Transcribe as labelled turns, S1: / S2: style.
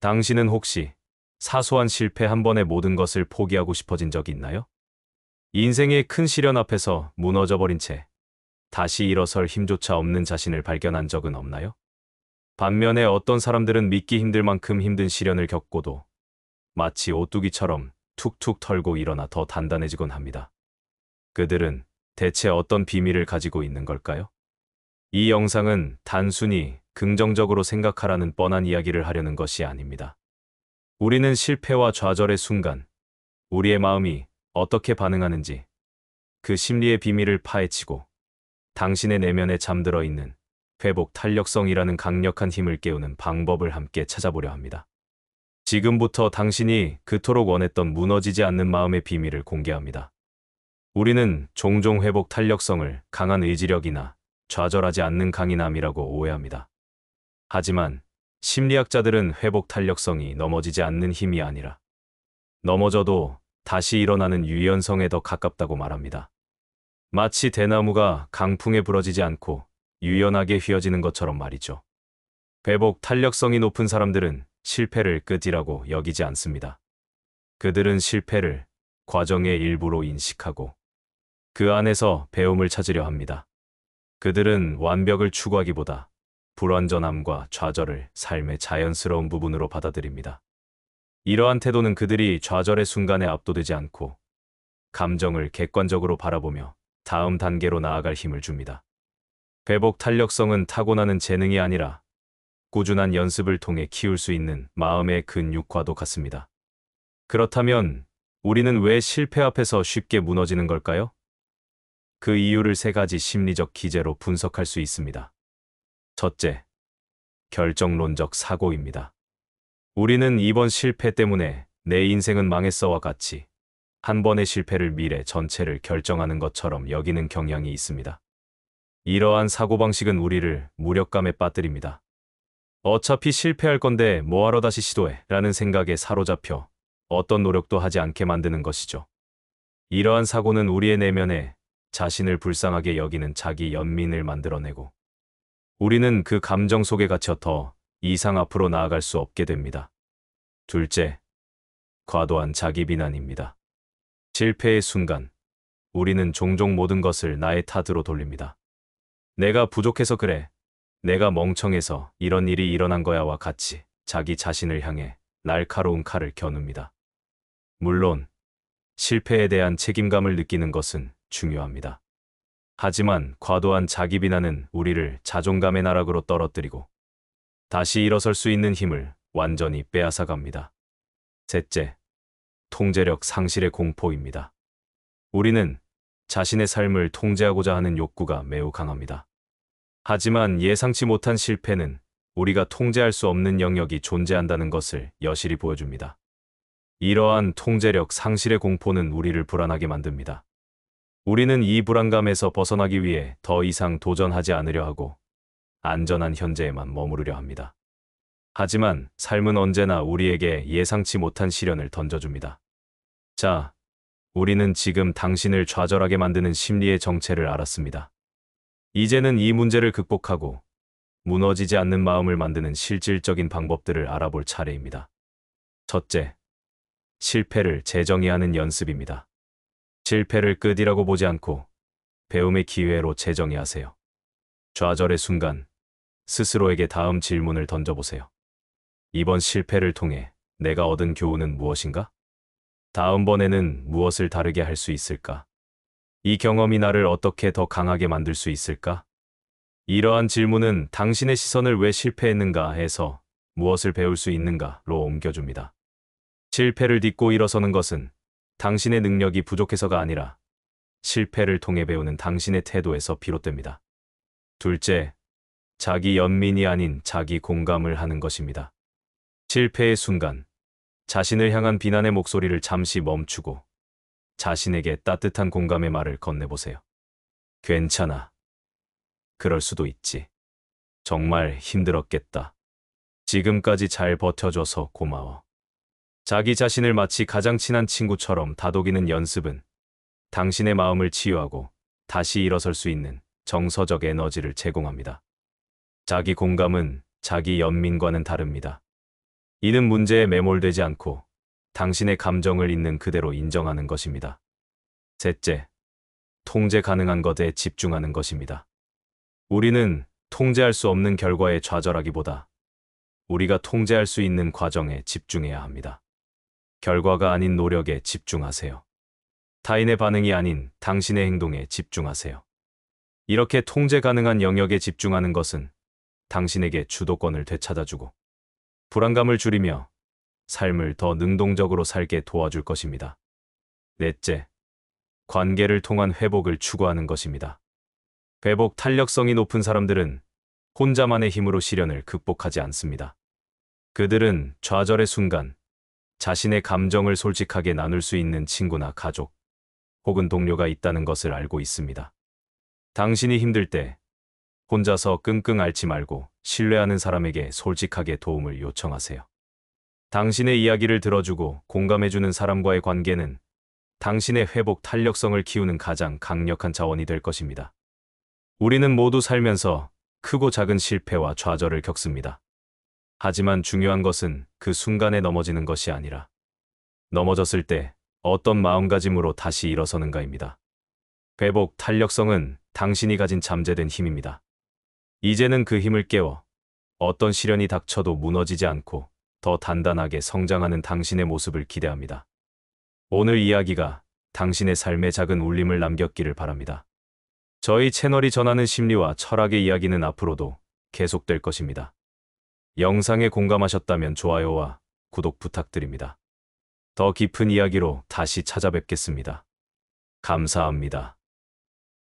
S1: 당신은 혹시 사소한 실패 한 번에 모든 것을 포기하고 싶어진 적이 있나요? 인생의 큰 시련 앞에서 무너져버린 채 다시 일어설 힘조차 없는 자신을 발견한 적은 없나요? 반면에 어떤 사람들은 믿기 힘들 만큼 힘든 시련을 겪고도 마치 오뚜기처럼 툭툭 털고 일어나 더 단단해지곤 합니다. 그들은 대체 어떤 비밀을 가지고 있는 걸까요? 이 영상은 단순히 긍정적으로 생각하라는 뻔한 이야기를 하려는 것이 아닙니다. 우리는 실패와 좌절의 순간, 우리의 마음이 어떻게 반응하는지, 그 심리의 비밀을 파헤치고 당신의 내면에 잠들어 있는 회복 탄력성이라는 강력한 힘을 깨우는 방법을 함께 찾아보려 합니다. 지금부터 당신이 그토록 원했던 무너지지 않는 마음의 비밀을 공개합니다. 우리는 종종 회복 탄력성을 강한 의지력이나 좌절하지 않는 강인함이라고 오해합니다. 하지만 심리학자들은 회복 탄력성이 넘어지지 않는 힘이 아니라 넘어져도 다시 일어나는 유연성에 더 가깝다고 말합니다. 마치 대나무가 강풍에 부러지지 않고 유연하게 휘어지는 것처럼 말이죠. 회복 탄력성이 높은 사람들은 실패를 끝이라고 여기지 않습니다. 그들은 실패를 과정의 일부로 인식하고 그 안에서 배움을 찾으려 합니다. 그들은 완벽을 추구하기보다 불완전함과 좌절을 삶의 자연스러운 부분으로 받아들입니다. 이러한 태도는 그들이 좌절의 순간에 압도되지 않고 감정을 객관적으로 바라보며 다음 단계로 나아갈 힘을 줍니다. 회복 탄력성은 타고나는 재능이 아니라 꾸준한 연습을 통해 키울 수 있는 마음의 근육과도 같습니다. 그렇다면 우리는 왜 실패 앞에서 쉽게 무너지는 걸까요? 그 이유를 세 가지 심리적 기제로 분석할 수 있습니다. 첫째, 결정론적 사고입니다. 우리는 이번 실패 때문에 내 인생은 망했어와 같이 한 번의 실패를 미래 전체를 결정하는 것처럼 여기는 경향이 있습니다. 이러한 사고방식은 우리를 무력감에 빠뜨립니다. 어차피 실패할 건데 뭐하러 다시 시도해? 라는 생각에 사로잡혀 어떤 노력도 하지 않게 만드는 것이죠. 이러한 사고는 우리의 내면에 자신을 불쌍하게 여기는 자기 연민을 만들어내고 우리는 그 감정 속에 갇혀 더 이상 앞으로 나아갈 수 없게 됩니다. 둘째, 과도한 자기 비난입니다. 실패의 순간, 우리는 종종 모든 것을 나의 탓으로 돌립니다. 내가 부족해서 그래. 내가 멍청해서 이런 일이 일어난 거야와 같이 자기 자신을 향해 날카로운 칼을 겨눕니다. 물론 실패에 대한 책임감을 느끼는 것은 중요합니다. 하지만 과도한 자기 비난은 우리를 자존감의 나락으로 떨어뜨리고 다시 일어설 수 있는 힘을 완전히 빼앗아갑니다. 셋째, 통제력 상실의 공포입니다. 우리는 자신의 삶을 통제하고자 하는 욕구가 매우 강합니다. 하지만 예상치 못한 실패는 우리가 통제할 수 없는 영역이 존재한다는 것을 여실히 보여줍니다. 이러한 통제력 상실의 공포는 우리를 불안하게 만듭니다. 우리는 이 불안감에서 벗어나기 위해 더 이상 도전하지 않으려 하고 안전한 현재에만 머무르려 합니다. 하지만 삶은 언제나 우리에게 예상치 못한 시련을 던져줍니다. 자, 우리는 지금 당신을 좌절하게 만드는 심리의 정체를 알았습니다. 이제는 이 문제를 극복하고 무너지지 않는 마음을 만드는 실질적인 방법들을 알아볼 차례입니다. 첫째, 실패를 재정의하는 연습입니다. 실패를 끝이라고 보지 않고 배움의 기회로 재정의하세요. 좌절의 순간, 스스로에게 다음 질문을 던져보세요. 이번 실패를 통해 내가 얻은 교훈은 무엇인가? 다음번에는 무엇을 다르게 할 수 있을까? 이 경험이 나를 어떻게 더 강하게 만들 수 있을까? 이러한 질문은 당신의 시선을 왜 실패했는가에서 무엇을 배울 수 있는가로 옮겨줍니다. 실패를 딛고 일어서는 것은 당신의 능력이 부족해서가 아니라 실패를 통해 배우는 당신의 태도에서 비롯됩니다. 둘째, 자기 연민이 아닌 자기 공감을 하는 것입니다. 실패의 순간, 자신을 향한 비난의 목소리를 잠시 멈추고 자신에게 따뜻한 공감의 말을 건네보세요. 괜찮아. 그럴 수도 있지. 정말 힘들었겠다. 지금까지 잘 버텨줘서 고마워. 자기 자신을 마치 가장 친한 친구처럼 다독이는 연습은 당신의 마음을 치유하고 다시 일어설 수 있는 정서적 에너지를 제공합니다. 자기 공감은 자기 연민과는 다릅니다. 이는 문제에 매몰되지 않고 당신의 감정을 있는 그대로 인정하는 것입니다. 셋째, 통제 가능한 것에 집중하는 것입니다. 우리는 통제할 수 없는 결과에 좌절하기보다 우리가 통제할 수 있는 과정에 집중해야 합니다. 결과가 아닌 노력에 집중하세요. 타인의 반응이 아닌 당신의 행동에 집중하세요. 이렇게 통제 가능한 영역에 집중하는 것은 당신에게 주도권을 되찾아주고 불안감을 줄이며 삶을 더 능동적으로 살게 도와줄 것입니다. 넷째, 관계를 통한 회복을 추구하는 것입니다. 회복 탄력성이 높은 사람들은 혼자만의 힘으로 시련을 극복하지 않습니다. 그들은 좌절의 순간 자신의 감정을 솔직하게 나눌 수 있는 친구나 가족 혹은 동료가 있다는 것을 알고 있습니다. 당신이 힘들 때 혼자서 끙끙 앓지 말고 신뢰하는 사람에게 솔직하게 도움을 요청하세요. 당신의 이야기를 들어주고 공감해주는 사람과의 관계는 당신의 회복 탄력성을 키우는 가장 강력한 자원이 될 것입니다. 우리는 모두 살면서 크고 작은 실패와 좌절을 겪습니다. 하지만 중요한 것은 그 순간에 넘어지는 것이 아니라 넘어졌을 때 어떤 마음가짐으로 다시 일어서는가입니다. 회복 탄력성은 당신이 가진 잠재된 힘입니다. 이제는 그 힘을 깨워 어떤 시련이 닥쳐도 무너지지 않고 더 단단하게 성장하는 당신의 모습을 기대합니다. 오늘 이야기가 당신의 삶에 작은 울림을 남겼기를 바랍니다. 저희 채널이 전하는 심리와 철학의 이야기는 앞으로도 계속될 것입니다. 영상에 공감하셨다면 좋아요와 구독 부탁드립니다. 더 깊은 이야기로 다시 찾아뵙겠습니다. 감사합니다.